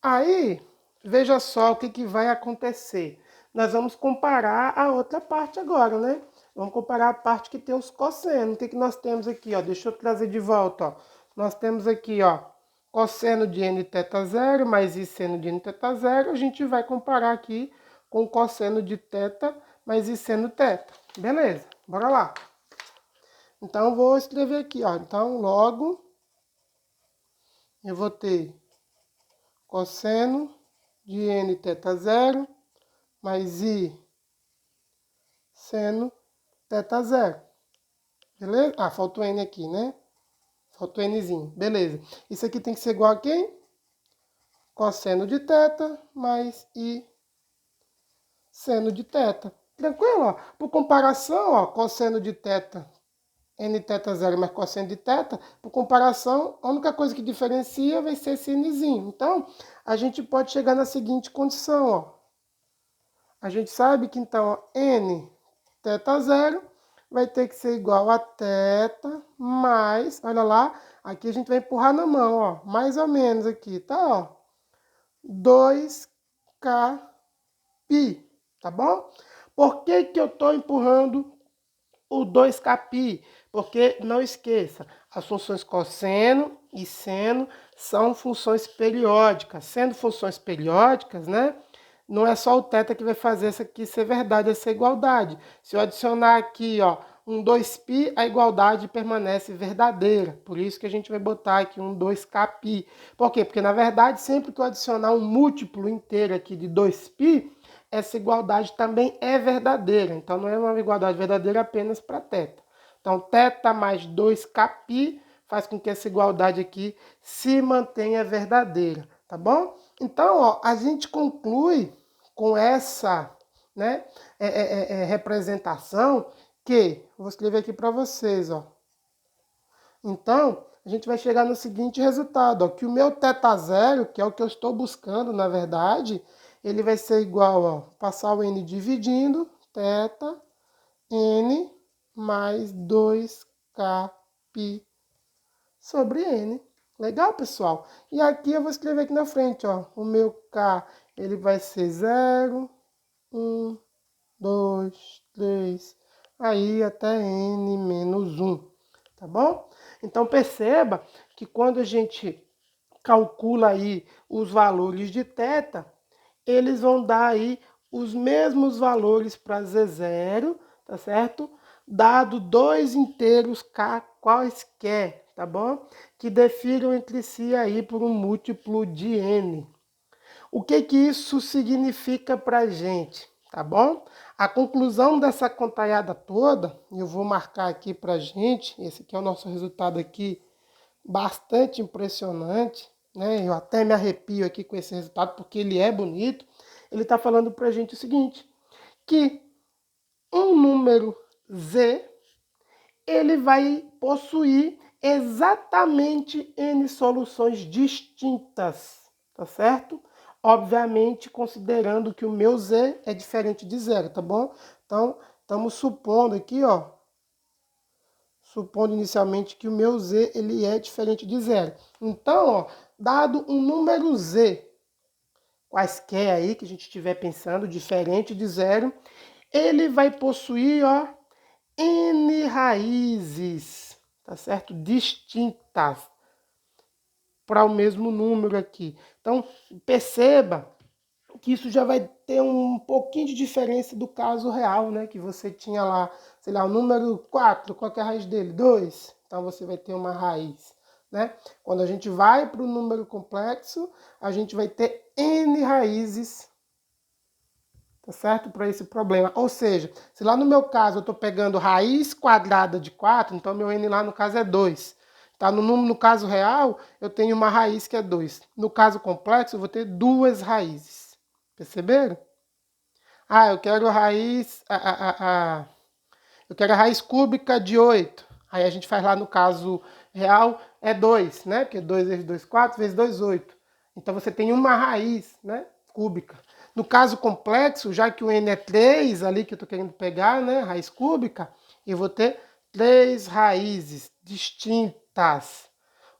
Aí, veja só o que vai acontecer. Nós vamos comparar a outra parte agora, né? Vamos comparar a parte que tem os cossenos. O que nós temos aqui, ó? Deixa eu trazer de volta, ó. Nós temos aqui, ó, cosseno de n θ zero mais i seno de n θ zero. A gente vai comparar aqui com o cosseno de θ mais i seno θ. Beleza, bora lá. Então, eu vou escrever aqui, ó. Então, logo, eu vou ter cosseno de n θ zero mais i seno θ zero. Beleza? Ah, falta o n aqui, né? Falta o nzinho. Beleza. Isso aqui tem que ser igual a quem? Cosseno de θ mais i seno de θ. Tranquilo, ó. Por comparação, ó, cosseno de θ, n θ zero mais cosseno de θ, por comparação, a única coisa que diferencia vai ser esse nzinho. Então, a gente pode chegar na seguinte condição, ó. A gente sabe que, então, ó, n θ zero vai ter que ser igual a θ mais, olha lá, aqui a gente vai empurrar na mão, ó, mais ou menos aqui, tá, ó, 2kπ, tá bom? Por que que eu tô empurrando o 2kπ? Porque, não esqueça, as funções cosseno e seno são funções periódicas. Sendo funções periódicas, né? Não é só o θ que vai fazer isso aqui ser verdade, essa igualdade. Se eu adicionar aqui, ó, um 2π, a igualdade permanece verdadeira. Por isso que a gente vai botar aqui um 2kπ. Por quê? Porque, na verdade, sempre que eu adicionar um múltiplo inteiro aqui de 2π, essa igualdade também é verdadeira. Então, não é uma igualdade verdadeira apenas para θ. Então, θ mais 2kπ faz com que essa igualdade aqui se mantenha verdadeira, tá bom? Então, ó, a gente conclui com essa, né, representação que, vou escrever aqui para vocês, ó. Então, a gente vai chegar no seguinte resultado, ó, que o meu θ zero, que é o que eu estou buscando, na verdade, ele vai ser igual, ó, passar o n dividindo, θ, n mais 2kπ sobre n. Legal, pessoal? E aqui eu vou escrever aqui na frente, ó. O meu k, ele vai ser 0, 1, 2, 3, aí até n menos 1, tá bom? Então, perceba que quando a gente calcula aí os valores de θ, eles vão dar aí os mesmos valores para Z0, tá certo? Dado dois inteiros k quaisquer, tá bom? Que definam entre si aí por um múltiplo de n. O que isso significa para a gente, tá bom? A conclusão dessa contalhada toda, eu vou marcar aqui para a gente, esse aqui é o nosso resultado aqui, bastante impressionante, né? Eu até me arrepio aqui com esse resultado, porque ele é bonito. Ele está falando para a gente o seguinte, que um número z, ele vai possuir exatamente n soluções distintas, tá certo? Obviamente, considerando que o meu z é diferente de zero, tá bom? Então, estamos supondo aqui, ó, supondo inicialmente que o meu z ele é diferente de zero. Então, ó, dado um número z, quaisquer aí que a gente estiver pensando, diferente de zero, ele vai possuir, ó, n raízes, tá certo? Distintas para o mesmo número aqui. Então, perceba que isso já vai ter um pouquinho de diferença do caso real, né? Que você tinha lá, sei lá, o número 4, qual que é a raiz dele? 2. Então, você vai ter uma raiz, né? Quando a gente vai para o número complexo, a gente vai ter n raízes, tá certo? Para esse problema. Ou seja, se lá no meu caso eu estou pegando raiz quadrada de 4, então meu n lá no caso é 2. Tá? No caso real, eu tenho uma raiz que é 2. No caso complexo, eu vou ter duas raízes. Perceberam? Ah, eu quero raiz... eu quero a raiz cúbica de 8. Aí a gente faz lá no caso real, é 2, né? Porque 2 vezes 2, 4, vezes 2, 8. Então você tem uma raiz, né? Cúbica. No caso complexo, já que o n é 3, ali que eu estou querendo pegar, né? Raiz cúbica, eu vou ter 3 raízes distintas.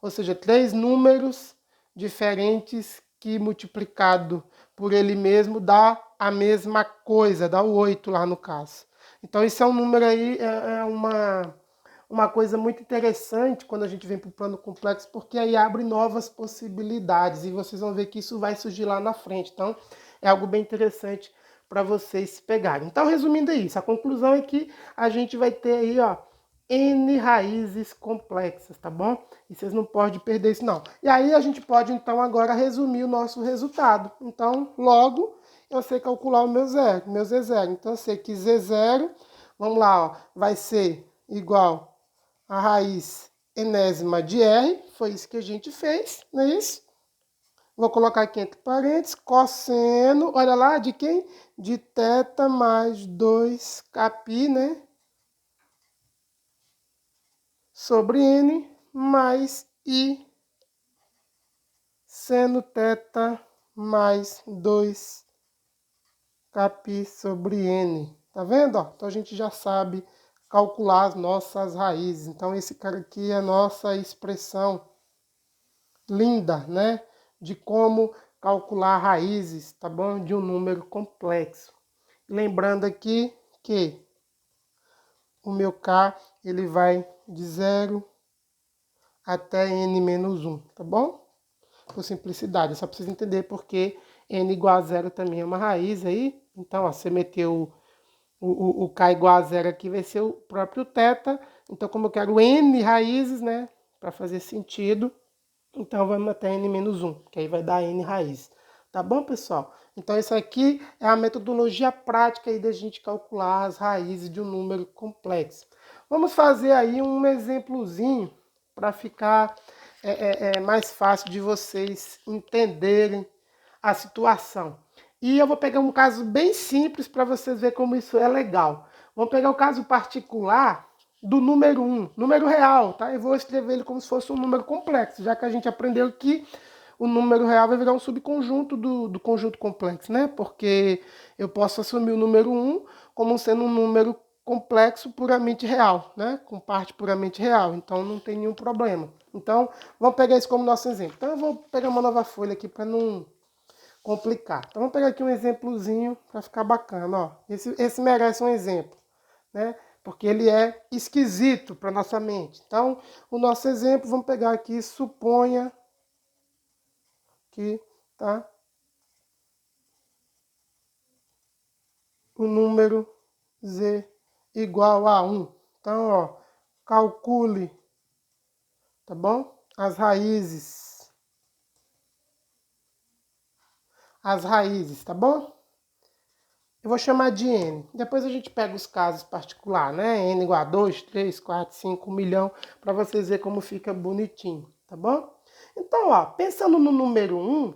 Ou seja, 3 números diferentes que multiplicado por ele mesmo dá a mesma coisa, dá o 8 lá no caso. Então, isso é um número aí, é uma coisa muito interessante quando a gente vem para o plano complexo, porque aí abre novas possibilidades e vocês vão ver que isso vai surgir lá na frente. Então, é algo bem interessante para vocês pegarem. Então, resumindo é isso, a conclusão é que a gente vai ter aí, ó, N raízes complexas, tá bom? E vocês não podem perder isso, não. E aí a gente pode, então, agora resumir o nosso resultado. Então, logo, eu sei calcular o meu zero, meu Z0. Então, eu sei que Z0, vamos lá, ó, vai ser igual a raiz enésima de R. Foi isso que a gente fez, não é isso? Vou colocar aqui entre parênteses, cosseno, olha lá, de quem? De θ mais 2π, né? Sobre N mais I seno θ mais 2π sobre N. Tá vendo? Ó? Então a gente já sabe calcular as nossas raízes. Então esse cara aqui é a nossa expressão linda, né? De como calcular raízes, tá bom? De um número complexo. Lembrando aqui que o meu K, ele vai de 0 até N menos 1, tá bom? Por simplicidade, é só para vocês entenderem porque N igual a 0 também é uma raiz aí. Então, ó, você meteu o K igual a 0 aqui, vai ser o próprio θ. Então, como eu quero N raízes, né, para fazer sentido, então vamos até N menos 1, que aí vai dar N raiz. Tá bom, pessoal? Então, isso aqui é a metodologia prática aí da gente calcular as raízes de um número complexo. Vamos fazer aí um exemplozinho para ficar mais fácil de vocês entenderem a situação. E eu vou pegar um caso bem simples para vocês verem como isso é legal. Vamos pegar o caso particular do número 1, número real, tá? Eu vou escrever ele como se fosse um número complexo, já que a gente aprendeu que o número real vai virar um subconjunto do conjunto complexo, né? Porque eu posso assumir o número 1 como sendo um número complexo puramente real, né? Com parte puramente real, então não tem nenhum problema. Então, vamos pegar isso como nosso exemplo. Então, eu vou pegar uma nova folha aqui para não complicar. Então, vamos pegar aqui um exemplozinho para ficar bacana, ó. Esse merece um exemplo, né? Porque ele é esquisito para nossa mente. Então, o nosso exemplo, vamos pegar aqui, suponha que, tá? O número Z igual a 1. Então, ó, calcule, tá bom? As raízes, tá bom? Eu vou chamar de N. Depois a gente pega os casos particulares, né? N igual a 2, 3, 4, 5, 1 milhão, para vocês verem como fica bonitinho, tá bom? Então, ó, pensando no número 1,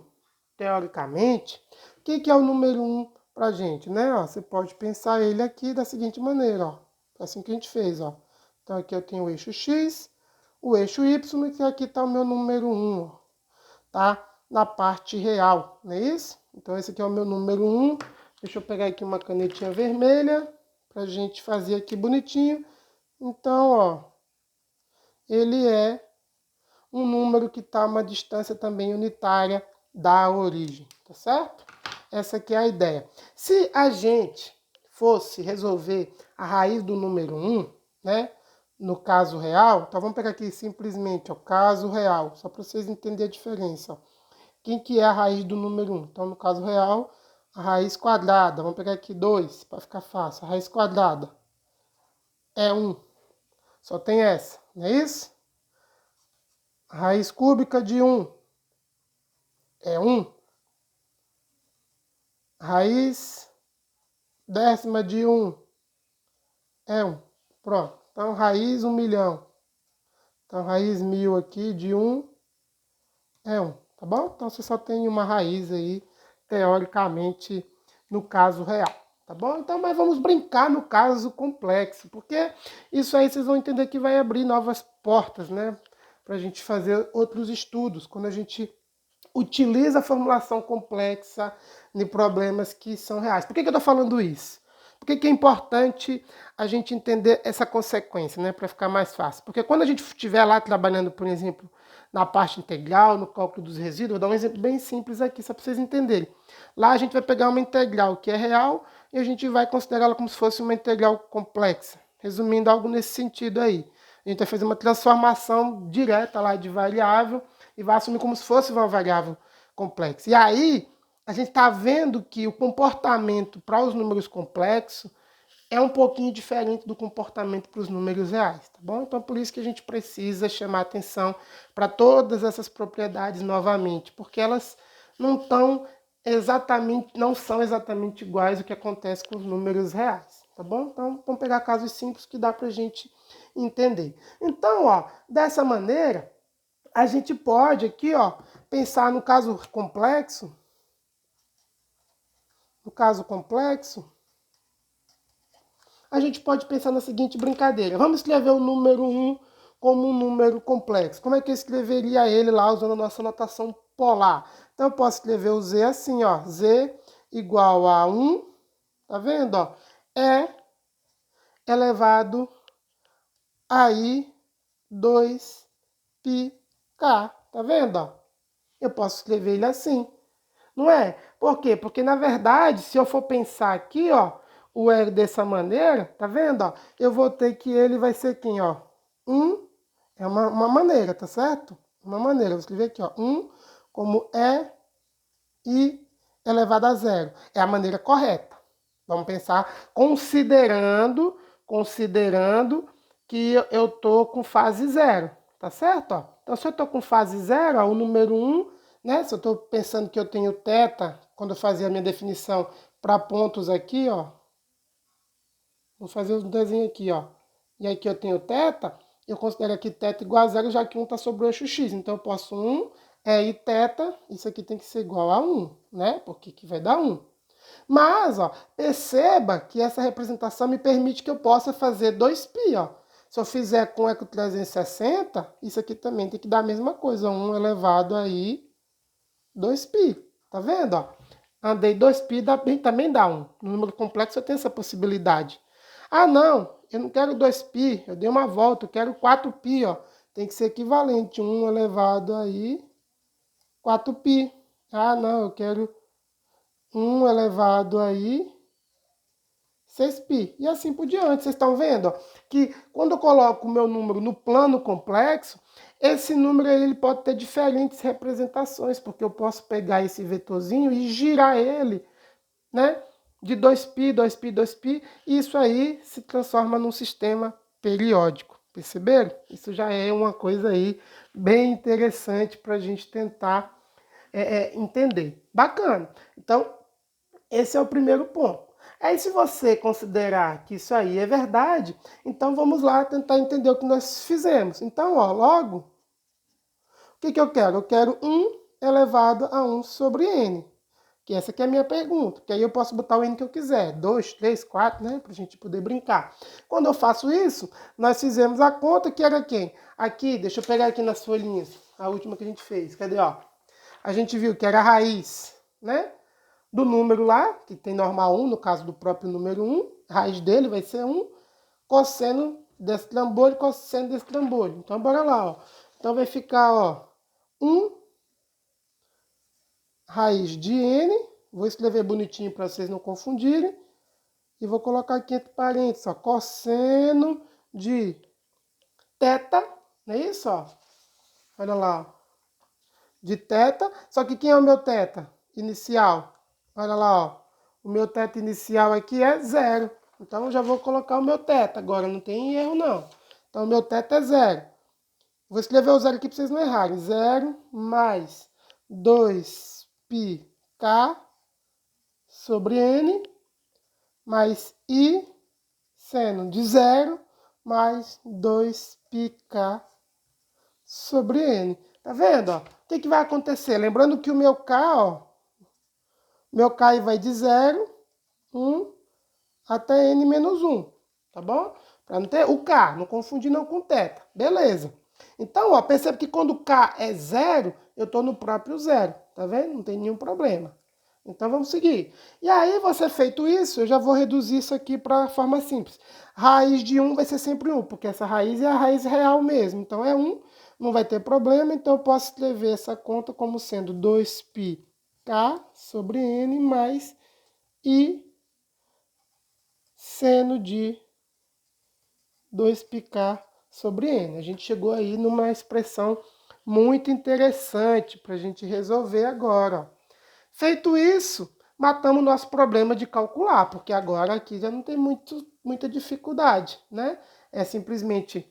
teoricamente, o que é o número 1 pra gente, né? Ó, você pode pensar ele aqui da seguinte maneira, ó. Assim que a gente fez, ó. Então aqui eu tenho o eixo X, o eixo Y, e aqui está o meu número 1, ó, tá? Na parte real, não é isso? Então esse aqui é o meu número 1. Deixa eu pegar aqui uma canetinha vermelha pra gente fazer aqui bonitinho. Então, ó, ele é um número que está a uma distância também unitária da origem, tá certo? Essa aqui é a ideia. Se a gente fosse resolver a raiz do número 1, né? No caso real, então vamos pegar aqui simplesmente o caso real, só para vocês entenderem a diferença. Ó. Quem que é a raiz do número 1? Então, no caso real, a raiz quadrada. Vamos pegar aqui 2, para ficar fácil. A raiz quadrada é 1. Só tem essa, não é isso? A raiz cúbica de 1 é 1. A raiz décima de 1 é 1. Pronto. Então, raiz 1 milhão. Então, raiz 1000 aqui de 1 é 1. Tá bom? Então, você só tem uma raiz aí, teoricamente, no caso real. Tá bom? Então, mas vamos brincar no caso complexo, porque isso aí vocês vão entender que vai abrir novas portas, né? Para a gente fazer outros estudos, quando a gente utiliza a formulação complexa de problemas que são reais. Por que eu estou falando isso? Por que é importante a gente entender essa consequência, né? Para ficar mais fácil. Porque quando a gente estiver lá trabalhando, por exemplo, na parte integral, no cálculo dos resíduos, vou dar um exemplo bem simples aqui, só para vocês entenderem. Lá a gente vai pegar uma integral que é real e a gente vai considerá-la como se fosse uma integral complexa. Resumindo, algo nesse sentido aí. A gente vai fazer uma transformação direta lá de variável e vai assumir como se fosse uma variável complexa. E aí, a gente está vendo que o comportamento para os números complexos é um pouquinho diferente do comportamento para os números reais, tá bom? Então, por isso que a gente precisa chamar atenção para todas essas propriedades novamente, porque elas não são exatamente iguais ao que acontece com os números reais, tá bom? Então, vamos pegar casos simples que dá para a gente entender. Então, ó, dessa maneira, a gente pode aqui, ó, pensar no caso complexo. No caso complexo, a gente pode pensar na seguinte brincadeira. Vamos escrever o número 1 como um número complexo. Como é que eu escreveria ele lá usando a nossa notação polar? Então eu posso escrever o Z assim, ó. Z igual a 1, tá vendo, ó? E elevado a I 2 πk, tá vendo, ó? Eu posso escrever ele assim, não é? Por quê? Porque, na verdade, se eu for pensar aqui, ó, o R dessa maneira, tá vendo, ó? Eu vou ter que ele vai ser quem, ó? 1 é uma maneira, tá certo? Uma maneira. Eu vou escrever aqui, ó. 1 como I elevado a 0. É a maneira correta. Vamos pensar considerando que eu tô com fase 0, tá certo? Ó? Então, se eu tô com fase 0, ó, o número 1, né? Se eu tô pensando que eu tenho θ, quando eu fazia a minha definição para pontos aqui, ó. Vou fazer um desenho aqui, ó. E aqui eu tenho θ, eu considero aqui θ igual a 0, já que 1 está sobre o eixo x. Então, eu posso 1 e θ, isso aqui tem que ser igual a 1, né? Porque que vai dar 1. Mas, ó, perceba que essa representação me permite que eu possa fazer 2π, ó. Se eu fizer com eco 360, isso aqui também tem que dar a mesma coisa, 1 elevado aí 2π. Tá vendo, ó? Andei 2π, também dá 1. No número complexo eu tenho essa possibilidade. Ah, não, eu não quero 2π, eu dei uma volta, eu quero 4π, ó. Tem que ser equivalente, 1 elevado aí 4π. Ah, não, eu quero 1 elevado aí 6π. E assim por diante. Vocês estão vendo, ó, que quando eu coloco o meu número no plano complexo, esse número ele pode ter diferentes representações, porque eu posso pegar esse vetorzinho e girar ele, né? De 2π, 2π, 2π, e isso aí se transforma num sistema periódico. Perceberam? Isso já é uma coisa aí bem interessante para a gente tentar entender. Bacana. Então, esse é o primeiro ponto. Aí, se você considerar que isso aí é verdade, então vamos lá tentar entender o que nós fizemos. Então, ó, logo, o que eu quero? Eu quero 1 elevado a 1 sobre n. Que essa aqui é a minha pergunta. Que aí eu posso botar o n que eu quiser. 2, 3, 4, né? Pra gente poder brincar. Quando eu faço isso, nós fizemos a conta que era quem? Aqui, deixa eu pegar aqui nas folhinhas. A última que a gente fez. Cadê, ó? A gente viu que era a raiz, né? Do número lá, que tem normal 1, no caso do próprio número 1. A raiz dele vai ser 1. Cosseno desse trambolho, cosseno desse trambolho. Então, bora lá, ó. Então, vai ficar, ó, 1 raiz de n, vou escrever bonitinho para vocês não confundirem, e vou colocar aqui entre parênteses, ó, cosseno de θ, não é isso, ó? Olha lá, ó, de θ, só que quem é o meu θ inicial? Olha lá, ó, o meu θ inicial aqui é 0, então eu já vou colocar o meu θ, agora não tem erro não, então o meu θ é 0. Vou escrever o 0 aqui para vocês não errarem, 0 mais 2πk sobre n, mais I seno de 0, mais 2πk sobre n. Tá vendo, ó? O que vai acontecer? Lembrando que o meu k, ó, meu k vai de 0, 1, até n menos 1, tá bom? Para não ter o k, não confundir não com θ. Beleza. Então, ó, percebe que quando k é 0, eu estou no próprio 0, tá vendo? Não tem nenhum problema. Então vamos seguir. E aí, você feito isso, eu já vou reduzir isso aqui para forma simples. Raiz de 1 vai ser sempre 1, porque essa raiz é a raiz real mesmo. Então é 1, não vai ter problema. Então eu posso escrever essa conta como sendo 2πk sobre n mais i seno de 2πk sobre n. A gente chegou aí numa expressão muito interessante para a gente resolver agora. Ó. Feito isso, matamos o nosso problema de calcular, porque agora aqui já não tem muita dificuldade, né? É simplesmente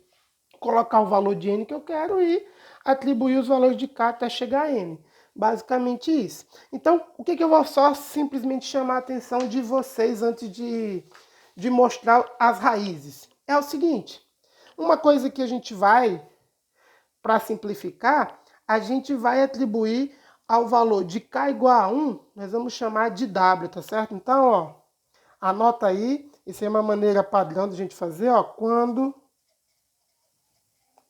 colocar o valor de n que eu quero e atribuir os valores de k até chegar a n. Basicamente isso. Então, o que eu vou só simplesmente chamar a atenção de vocês antes de mostrar as raízes? É o seguinte, uma coisa que a gente vai, para simplificar, a gente vai atribuir ao valor de k igual a 1, nós vamos chamar de w, tá certo? Então, ó, anota aí, isso é uma maneira padrão de a gente fazer, ó, quando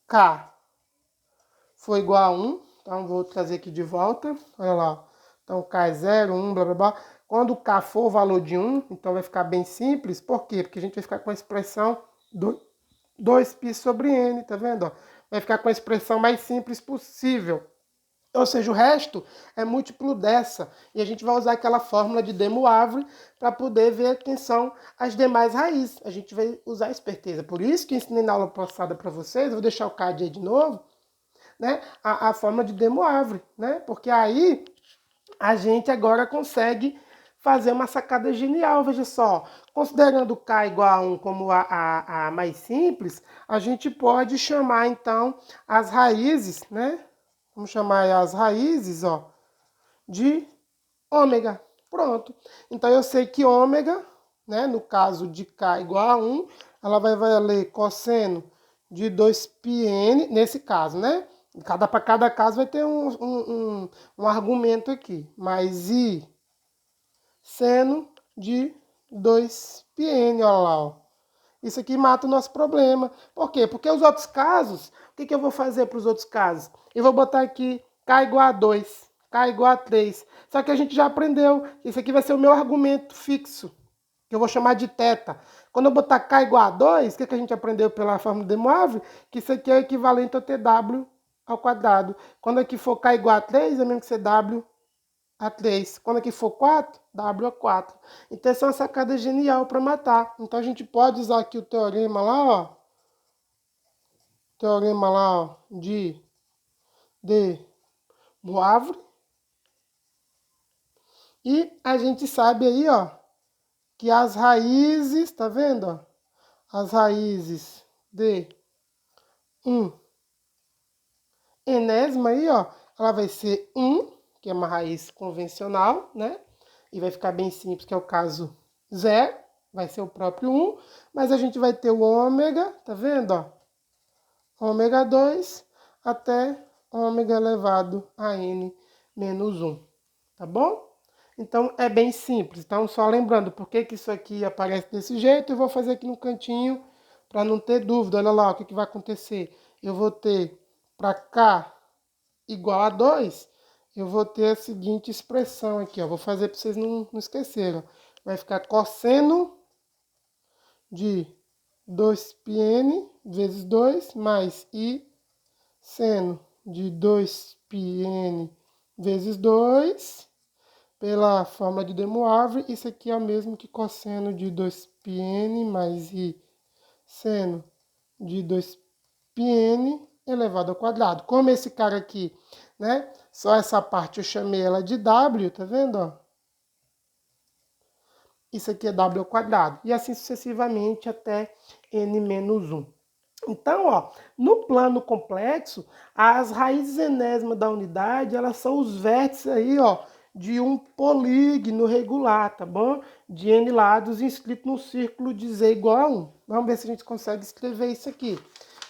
k for igual a 1, então vou trazer aqui de volta, olha lá, então k é 0, 1, blá blá blá. Quando k for o valor de 1, então vai ficar bem simples, por quê? Porque a gente vai ficar com a expressão 2π sobre n, tá vendo? Ó? Vai ficar com a expressão mais simples possível. Ou seja, o resto é múltiplo dessa. E a gente vai usar aquela fórmula de Demoivre para poder ver quem são as demais raízes. A gente vai usar a esperteza. Por isso que eu ensinei na aula passada para vocês, vou deixar o card aí de novo, né? A fórmula de Demoivre, né? Porque aí a gente agora consegue fazer uma sacada genial. Veja só, considerando k igual a 1 como a mais simples, a gente pode chamar então as raízes, né? Vamos chamar as raízes, ó, de ômega. Pronto. Então eu sei que ômega, né, no caso de k igual a 1, ela vai valer cosseno de 2πn, nesse caso, né? Para cada caso vai ter um argumento aqui. Mais i seno de 2πn, olha lá, ó. Isso aqui mata o nosso problema. Por quê? Porque os outros casos, o que eu vou fazer para os outros casos? Eu vou botar aqui k igual a 2, k igual a 3. Só que a gente já aprendeu. Isso aqui vai ser o meu argumento fixo, que eu vou chamar de θ. Quando eu botar k igual a 2, o que a gente aprendeu pela fórmula de Demoivre? Que isso aqui é equivalente ao tw ao quadrado. Quando aqui for k igual a 3, é mesmo que ser w a 3. Quando aqui for 4, W a 4. Então, essa é uma sacada genial para matar. Então, a gente pode usar aqui o teorema lá, ó. Teorema lá, ó, de Moivre. E a gente sabe aí, ó, que as raízes, tá vendo, ó? As raízes de 1 enésima aí, ó, ela vai ser 1, que é uma raiz convencional, né? E vai ficar bem simples, que é o caso 0, vai ser o próprio 1, mas a gente vai ter o ômega, tá vendo, ó? Ômega 2 até ômega elevado a n menos 1, tá bom? Então, é bem simples. Então, só lembrando, por que isso aqui aparece desse jeito, eu vou fazer aqui no cantinho para não ter dúvida. Olha lá, o que vai acontecer. Eu vou ter para k igual a 2, eu vou ter a seguinte expressão aqui, ó. Vou fazer para vocês não esquecerem. Vai ficar cosseno de 2πn vezes 2 mais i seno de 2πn vezes 2 pela fórmula de Demoivre. Isso aqui é o mesmo que cosseno de 2πn mais i seno de 2πn elevado ao quadrado. Como esse cara aqui, né? Só essa parte eu chamei ela de w, tá vendo? Ó? Isso aqui é w ao quadrado. E assim sucessivamente até n menos 1. Então, ó, no plano complexo, as raízes enésimas da unidade, elas são os vértices aí, ó, de um polígono regular, tá bom? De n lados inscrito no círculo de z igual a 1. Vamos ver se a gente consegue escrever isso aqui,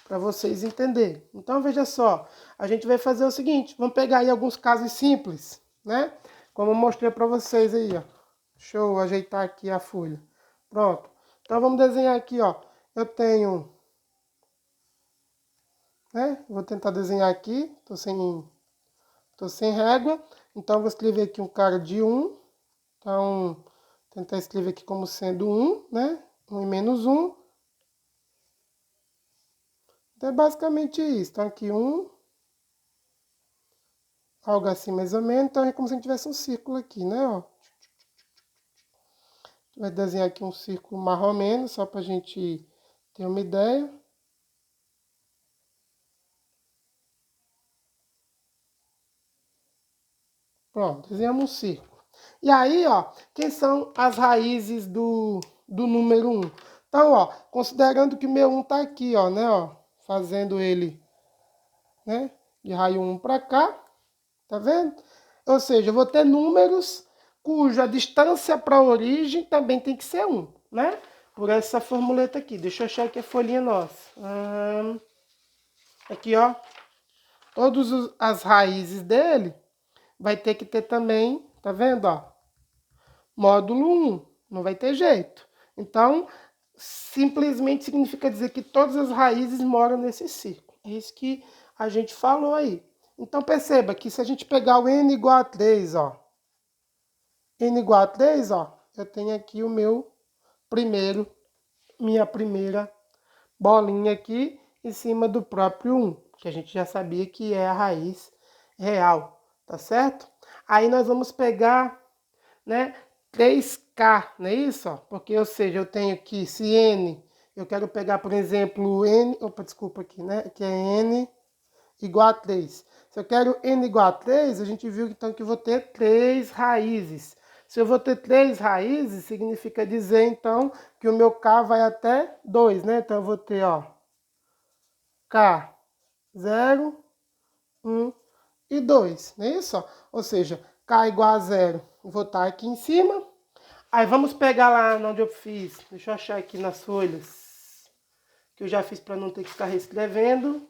para vocês entenderem. Então, veja só, a gente vai fazer o seguinte, vamos pegar aí alguns casos simples, né? Como eu mostrei para vocês aí, ó. Deixa eu ajeitar aqui a folha. Pronto. Então, vamos desenhar aqui, ó. Eu tenho... né? Vou tentar desenhar aqui, tô sem régua, então vou escrever aqui um cara de 1, Então, tentar escrever aqui como sendo 1, né? 1 e menos 1. Então, é basicamente isso. Então, aqui 1. Algo assim, mais ou menos. Então, é como se a gente tivesse um círculo aqui, né? Ó. Vai desenhar aqui um círculo mais ou menos, só pra gente ter uma ideia. Pronto, desenhamos um círculo. E aí, ó, quem são as raízes do número 1? Então, ó, considerando que o meu 1 tá aqui, ó, né, ó, fazendo ele, né, de raio 1 para cá, tá vendo? Ou seja, eu vou ter números cuja distância para a origem também tem que ser 1, né? Por essa formuleta aqui. Deixa eu achar aqui a folhinha nossa. Aqui, ó, todas as raízes dele vai ter que ter também, tá vendo, ó? Módulo 1, não vai ter jeito. Então, simplesmente significa dizer que todas as raízes moram nesse círculo. É isso que a gente falou aí. Então, perceba que se a gente pegar o n igual a 3, ó. N igual a 3, ó. Eu tenho aqui o meu minha primeira bolinha aqui em cima do próprio 1, que a gente já sabia que é a raiz real, tá certo? Aí nós vamos pegar, né, 3K, não é isso? Ó? Porque, ou seja, eu tenho aqui, se N, eu quero pegar, por exemplo, N, opa, desculpa aqui, né, que é N igual a 3. Se eu quero N igual a 3, a gente viu então que eu vou ter 3 raízes. Se eu vou ter 3 raízes, significa dizer, então, que o meu K vai até 2, né? Então, eu vou ter, ó, K, 0, 1 e 2, não é isso? Ou seja, K igual a 0, vou estar aqui em cima. Aí, vamos pegar lá onde eu fiz. Deixa eu achar aqui nas folhas, que eu já fiz para não ter que ficar reescrevendo.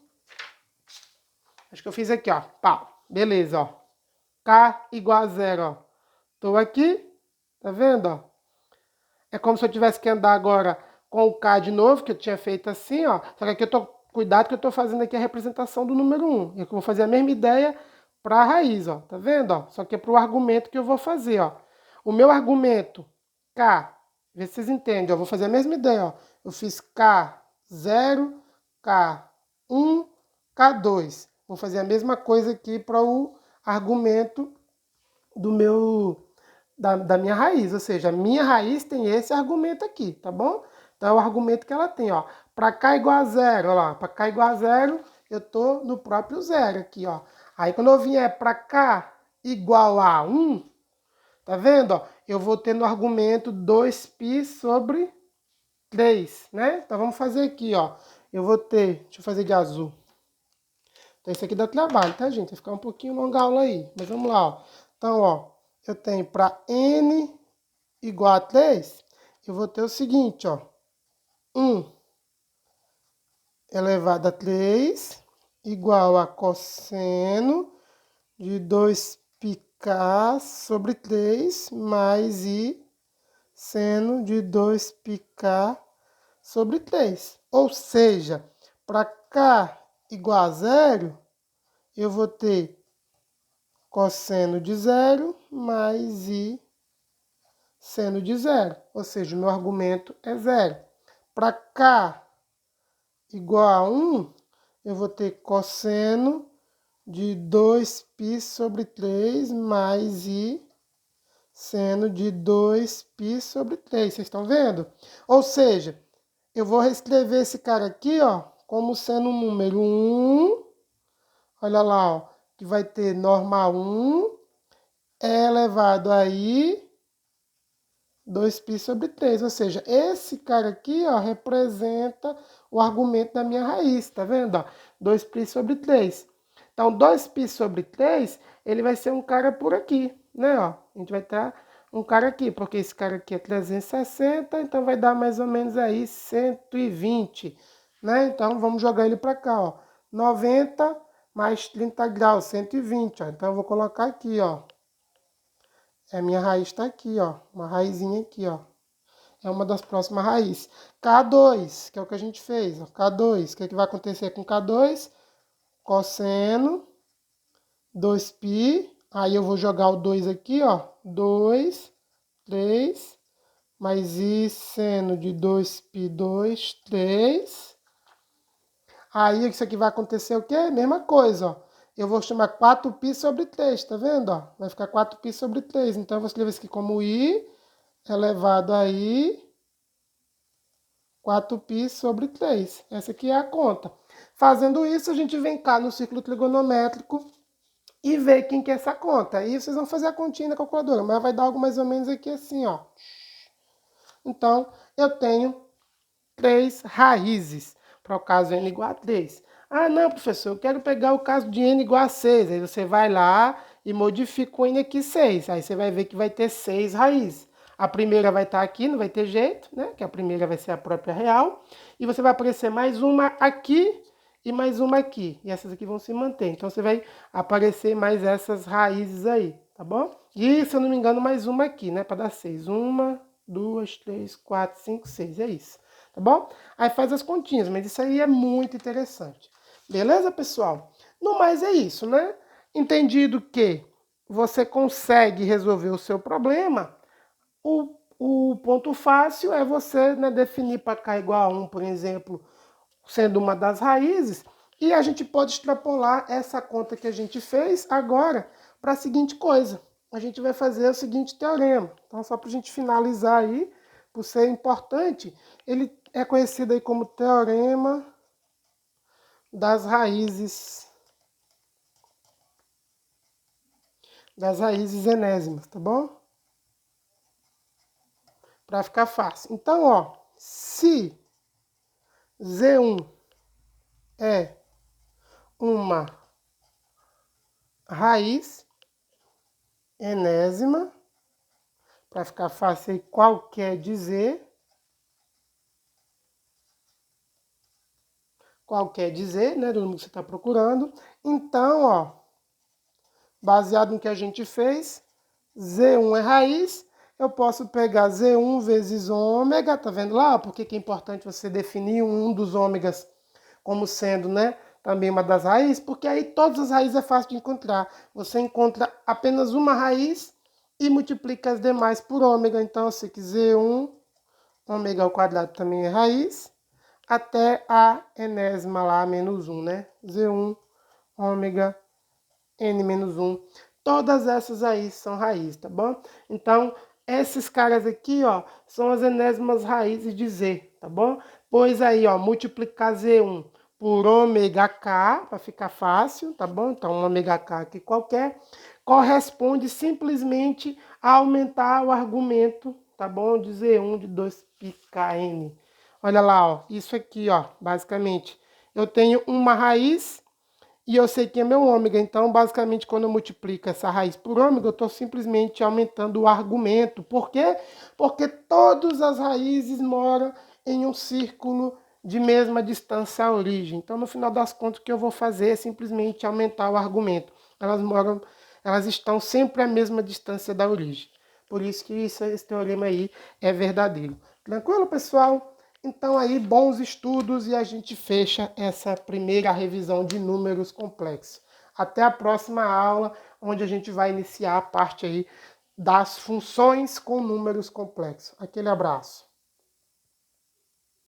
Acho que eu fiz aqui, ó. Pau. Beleza, ó. K igual a 0, ó. Tô aqui, tá vendo, ó? É como se eu tivesse que andar agora com o K de novo, que eu tinha feito assim, ó. Só que aqui eu tô, cuidado que eu tô fazendo aqui a representação do número 1. Eu vou fazer a mesma ideia para a raiz, ó. Tá vendo, ó? Só que é pro argumento que eu vou fazer, ó. O meu argumento, K, vê se vocês entendem, ó. Eu vou fazer a mesma ideia, ó. Eu fiz K0, K1, K2. Vou fazer a mesma coisa aqui para o argumento do meu da minha raiz, ou seja, a minha raiz tem esse argumento aqui, tá bom? Então é o argumento que ela tem, ó. Para K igual a 0, ó lá, para K igual a 0, eu tô no próprio 0 aqui, ó. Aí quando eu vier para K igual a 1, tá vendo, ó? Eu vou ter no argumento 2π sobre 3, né? Então vamos fazer aqui, ó. Eu vou ter, deixa eu fazer de azul. Então isso aqui dá trabalho, tá, gente? Vai ficar um pouquinho longa a aula aí, mas vamos lá, ó. Então, ó, eu tenho para n igual a 3, eu vou ter o seguinte, ó. 1 elevado a 3 igual a cosseno de 2πk sobre 3 mais i seno de 2πk sobre 3. Ou seja, para k igual a 0, eu vou ter cosseno de 0 mais i seno de 0. Ou seja, o meu argumento é 0. Para k igual a 1, eu vou ter cosseno de 2π sobre 3 mais i seno de 2π sobre 3. Vocês estão vendo? Ou seja, eu vou reescrever esse cara aqui, ó, como sendo o número 1. Olha lá, ó, que vai ter normal 1 elevado a i 2π sobre 3. Ou seja, esse cara aqui, ó, representa o argumento da minha raiz, tá vendo? Ó? 2π sobre 3. Então, 2π sobre 3, ele vai ser um cara por aqui, né? Ó, a gente vai ter um cara aqui, porque esse cara aqui é 360, então vai dar mais ou menos aí 120, né? Então, vamos jogar ele para cá, ó. 90 mais 30 graus, 120, ó. Então, eu vou colocar aqui, ó. A minha raiz está aqui, ó. Uma raizinha aqui, ó. É uma das próximas raízes. K2, que é o que a gente fez. Ó. K2, o que, é que vai acontecer com K2? Cosseno 2π. Aí eu vou jogar o 2 aqui, ó. 2 3, mais I seno de 2π2, 3. Aí isso aqui vai acontecer o quê? Mesma coisa, ó. Eu vou chamar 4π sobre 3, tá vendo? Ó? Vai ficar 4π sobre 3. Então, eu vou escrever isso aqui como I elevado a I 4π sobre 3. Essa aqui é a conta. Fazendo isso, a gente vem cá no círculo trigonométrico e vê quem que é essa conta. Aí vocês vão fazer a continha na calculadora, mas vai dar algo mais ou menos aqui assim, ó. Então, eu tenho 3 raízes para o caso n igual a 3. Ah, não, professor, eu quero pegar o caso de n igual a 6. Aí você vai lá e modifica o n aqui 6. Aí você vai ver que vai ter 6 raízes. A primeira vai estar aqui, não vai ter jeito, né? Que a primeira vai ser a própria real. E você vai aparecer mais uma aqui e mais uma aqui. E essas aqui vão se manter. Então, você vai aparecer mais essas raízes aí, tá bom? E, se eu não me engano, mais uma aqui, né? Para dar 6. 1, 2, 3, 4, 5, 6. É isso. Tá bom? Aí faz as continhas, mas isso aí é muito interessante. Beleza, pessoal? No mais é isso, né? Entendido que você consegue resolver o seu problema, o ponto fácil é você, né, definir para k igual a 1, por exemplo, sendo uma das raízes, e a gente pode extrapolar essa conta que a gente fez agora para a seguinte coisa. A gente vai fazer o seguinte teorema. Então, só para a gente finalizar aí, por ser importante, ele é conhecido aí como teorema das raízes enésimas, tá bom? Para ficar fácil. Então, ó, se Z1 é uma raiz enésima, para ficar fácil aí, qual quer dizer, né, do número que você está procurando. Então, ó, baseado no que a gente fez, Z1 é raiz, eu posso pegar Z1 vezes ômega, tá vendo lá? Porque que é importante você definir um dos ômegas como sendo, né, também uma das raízes, porque aí todas as raízes é fácil de encontrar. Você encontra apenas uma raiz e multiplica as demais por ômega. Então, se quiser Z1 ômega ao quadrado também é raiz, até a enésima lá, menos 1, né? Z1 ômega n menos 1. Todas essas aí são raízes, tá bom? Então, esses caras aqui, ó, são as enésimas raízes de Z, tá bom? Pois aí, ó, multiplicar Z1 por ômega K, para ficar fácil, tá bom? Então, um ômega K aqui qualquer, corresponde simplesmente a aumentar o argumento, tá bom? De Z1 de 2πkn. Olha lá, ó, isso aqui, ó, basicamente, eu tenho uma raiz e eu sei que é meu ômega, então basicamente quando eu multiplico essa raiz por ômega, eu estou simplesmente aumentando o argumento. Por quê? Porque todas as raízes moram em um círculo de mesma distância à origem. Então, no final das contas, o que eu vou fazer é simplesmente aumentar o argumento. Elas estão sempre à mesma distância da origem. Por isso que esse teorema aí é verdadeiro. Tranquilo, pessoal? Então aí, bons estudos e a gente fecha essa primeira revisão de números complexos. Até a próxima aula, onde a gente vai iniciar a parte aí das funções com números complexos. Aquele abraço.